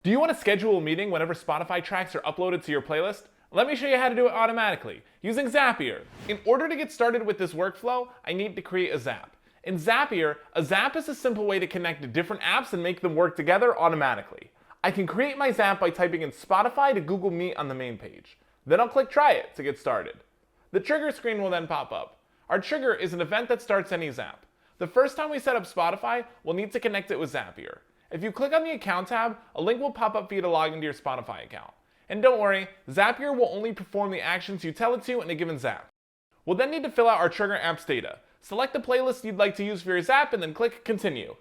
Do you want to schedule a meeting whenever Spotify tracks are uploaded to your playlist? Let me show you how to do it automatically, using Zapier. In order to get started with this workflow, I need to create a Zap. In Zapier, a Zap is a simple way to connect different apps and make them work together automatically. I can create my Zap by typing in Spotify to Google Meet on the main page. Then I'll click Try It to get started. The trigger screen will then pop up. Our trigger is an event that starts any Zap. The first time we set up Spotify, we'll need to connect it with Zapier. If you click on the Account tab, a link will pop up for you to log into your Spotify account. And don't worry, Zapier will only perform the actions you tell it to in a given Zap. We'll then need to fill out our trigger app's data. Select the playlist you'd like to use for your Zap and then click Continue.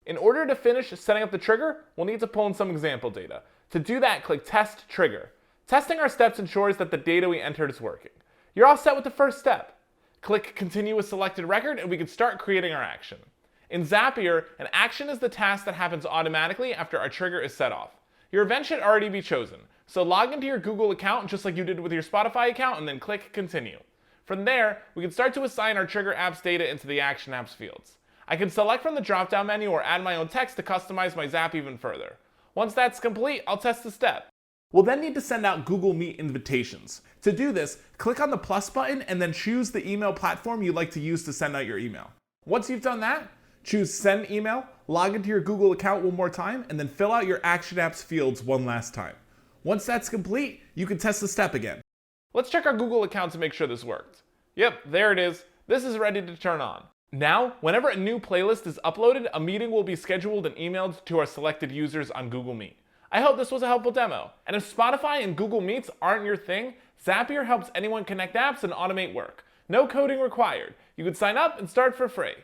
In order to finish setting up the trigger, we'll need to pull in some example data. To do that, click Test Trigger. Testing our steps ensures that the data we entered is working. You're all set with the first step. Click Continue with selected record and we can start creating our action. In Zapier, an action is the task that happens automatically after our trigger is set off. Your event should already be chosen, so log into your Google account just like you did with your Spotify account and then click Continue. From there, we can start to assign our trigger app's data into the action apps fields. I can select from the drop-down menu or add my own text to customize my Zap even further. Once that's complete, I'll test the step. We'll then need to send out Google Meet invitations. To do this, click on the plus button and then choose the email platform you'd like to use to send out your email. Once you've done that, choose Send Email, log into your Google account one more time, and then fill out your Action Apps fields one last time. Once that's complete, you can test the step again. Let's check our Google account to make sure this worked. Yep, there it is. This is ready to turn on. Now, whenever a new playlist is uploaded, a meeting will be scheduled and emailed to our selected users on Google Meet. I hope this was a helpful demo. And if Spotify and Google Meets aren't your thing, Zapier helps anyone connect apps and automate work. No coding required. You can sign up and start for free.